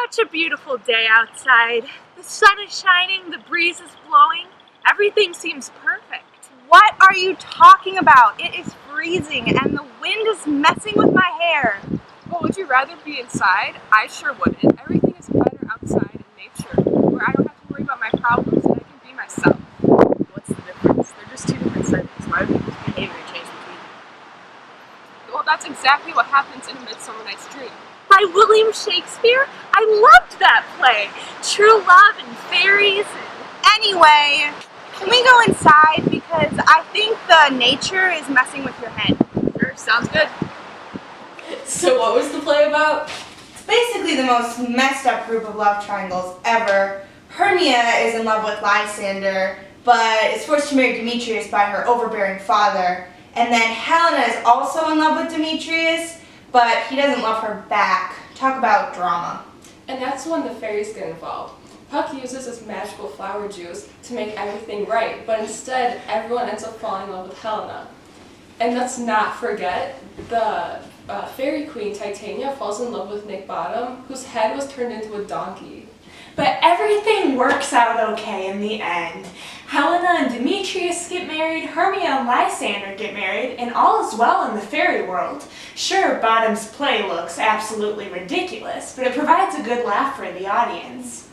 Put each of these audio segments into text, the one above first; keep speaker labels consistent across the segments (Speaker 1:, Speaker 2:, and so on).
Speaker 1: such a beautiful day outside. The sun is shining, the breeze is blowing, everything seems perfect.
Speaker 2: What are you talking about? It is freezing and the wind is messing with my hair.
Speaker 3: Well, would you rather be inside? I sure wouldn't. Everything is better outside in nature, where I don't have to worry about my problems and I can be myself.
Speaker 4: What's the difference? They're just two different settings. Why would people's behavior change between them?
Speaker 3: Well, that's exactly what happens in A Midsummer Night's Dream.
Speaker 1: By William Shakespeare? I loved that play. True love and fairies and...
Speaker 2: Anyway, can we go inside? Because I think the nature is messing with your head.
Speaker 4: Sure, sounds good. So what was the play about?
Speaker 2: It's basically the most messed up group of love triangles ever. Hermia is in love with Lysander, but is forced to marry Demetrius by her overbearing father. And then Helena is also in love with Demetrius, but he doesn't love her back. Talk about drama.
Speaker 3: And that's when the fairies get involved. Puck uses his magical flower juice to make everything right, but instead everyone ends up falling in love with Helena. And let's not forget the fairy queen Titania falls in love with Nick Bottom, whose head was turned into a donkey.
Speaker 5: But everything works out okay in the end. Helena and Demetrius get married, Hermia and Lysander get married, and all is well in the fairy world. Sure, Bottom's play looks absolutely ridiculous, but it provides a good laugh for the audience.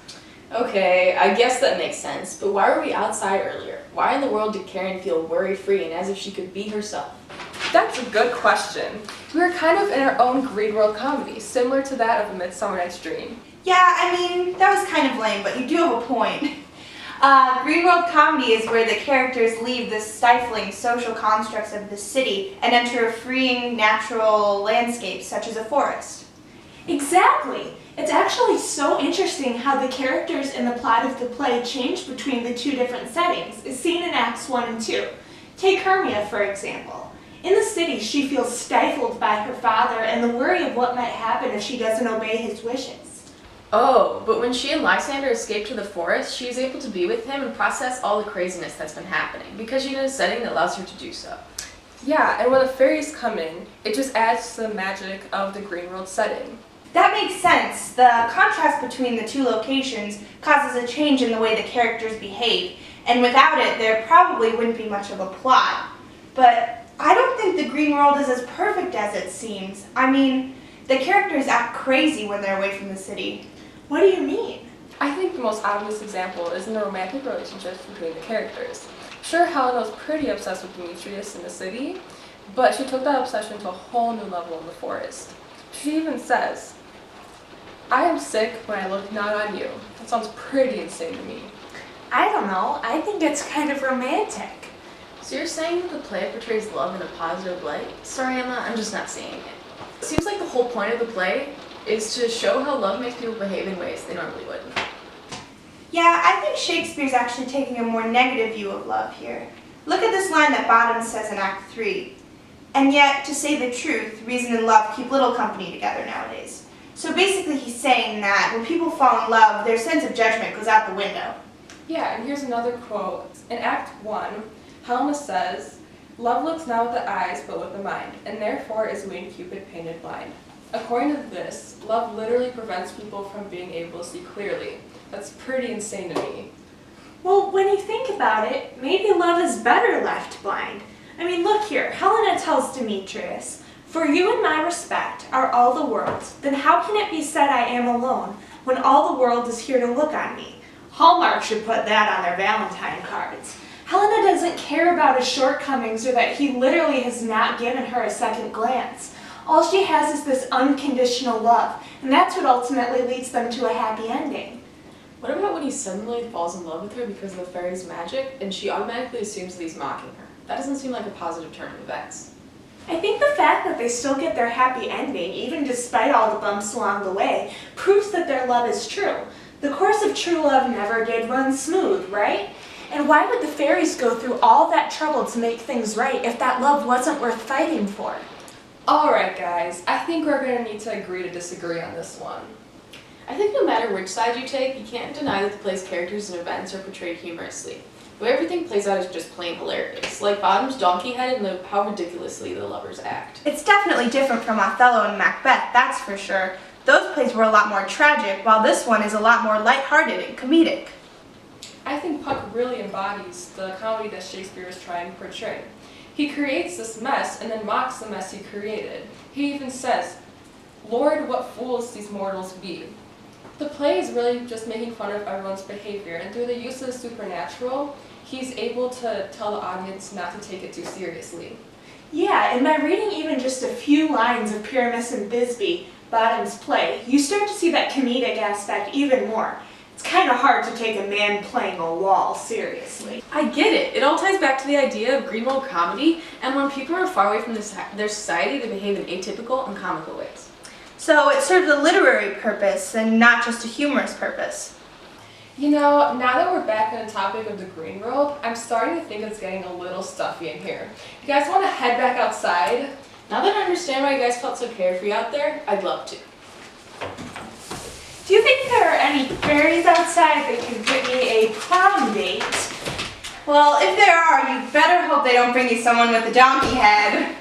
Speaker 4: Okay, I guess that makes sense, but why were we outside earlier? Why in the world did Karen feel worry-free and as if she could be herself?
Speaker 3: That's a good question. We were kind of in our own Green World comedy, similar to that of A Midsummer Night's Dream.
Speaker 2: Yeah, I mean, that was kind of lame, but you do have a point. Green World comedy is where the characters leave the stifling social constructs of the city and enter a freeing natural landscape such as a forest.
Speaker 5: Exactly. It's actually so interesting how the characters in the plot of the play change between the two different settings, as seen in Acts 1 and 2. Take Hermia, for example. In the city, she feels stifled by her father and the worry of what might happen if she doesn't obey his wishes.
Speaker 4: Oh, but when she and Lysander escape to the forest, she is able to be with him and process all the craziness that's been happening, because she's in a setting that allows her to do so.
Speaker 3: Yeah, and when the fairies come in, it just adds to the magic of the Green World setting.
Speaker 2: That makes sense. The contrast between the two locations causes a change in the way the characters behave, and without it, there probably wouldn't be much of a plot. But I don't think the Green World is as perfect as it seems. I mean, the characters act crazy when they're away from the city.
Speaker 5: What do you mean?
Speaker 3: I think the most obvious example is in the romantic relationships between the characters. Sure, Helena was pretty obsessed with Demetrius in the city, but she took that obsession to a whole new level in the forest. She even says, "I am sick when I look not on you." That sounds pretty insane to me.
Speaker 5: I don't know. I think it's kind of romantic.
Speaker 4: So you're saying that the play portrays love in a positive light? Sorry, Emma, I'm just not seeing it. It seems like the whole point of the play is to show how love makes people behave in ways they normally wouldn't.
Speaker 2: Yeah, I think Shakespeare's actually taking a more negative view of love here. Look at this line that Bottom says in Act 3. "And yet, to say the truth, reason and love keep little company together nowadays." So basically he's saying that when people fall in love, their sense of judgment goes out the window.
Speaker 3: Yeah, and here's another quote. In Act 1, Helena says, "Love looks not with the eyes, but with the mind, and therefore is Winged Cupid painted blind." According to this, love literally prevents people from being able to see clearly. That's pretty insane to me.
Speaker 5: Well, when you think about it, maybe love is better left blind. I mean, look here. Helena tells Demetrius, "For you and my respect are all the world, then how can it be said I am alone, when all the world is here to look on me?" Hallmark should put that on their Valentine cards. Helena doesn't care about his shortcomings or that he literally has not given her a second glance. All she has is this unconditional love, and that's what ultimately leads them to a happy ending.
Speaker 4: What about when he suddenly falls in love with her because of the fairy's magic, and she automatically assumes that he's mocking her? That doesn't seem like a positive turn of events.
Speaker 5: I think the fact that they still get their happy ending, even despite all the bumps along the way, proves that their love is true. The course of true love never did run smooth, right? And why would the fairies go through all that trouble to make things right if that love wasn't worth fighting for?
Speaker 3: Alright guys, I think we're going to need to agree to disagree on this one.
Speaker 4: I think no matter which side you take, you can't deny that the play's characters and events are portrayed humorously. The way everything plays out is just plain hilarious, like Bottom's donkey head and how ridiculously the lovers act.
Speaker 2: It's definitely different from Othello and Macbeth, that's for sure. Those plays were a lot more tragic, while this one is a lot more lighthearted and comedic.
Speaker 3: I think Puck really embodies the comedy that Shakespeare is trying to portray. He creates this mess and then mocks the mess he created. He even says, "Lord, what fools these mortals be." The play is really just making fun of everyone's behavior, and through the use of the supernatural, he's able to tell the audience not to take it too seriously.
Speaker 5: Yeah, and by reading even just a few lines of Pyramus and Thisbe, Bottom's play, you start to see that comedic aspect even more. It's kind of hard to take a man playing a wall seriously.
Speaker 4: I get it. It all ties back to the idea of greenwald comedy, and when people are far away from their society, they behave in atypical and comical ways.
Speaker 2: So it served a literary purpose and not just a humorous purpose.
Speaker 3: You know, now that we're back on the topic of the green world, I'm starting to think it's getting a little stuffy in here. You guys want to head back outside?
Speaker 4: Now that I understand why you guys felt so carefree out there, I'd love to.
Speaker 5: Do you think there are any fairies outside that can get me a prom date?
Speaker 2: Well, if there are, you better hope they don't bring you someone with a donkey head.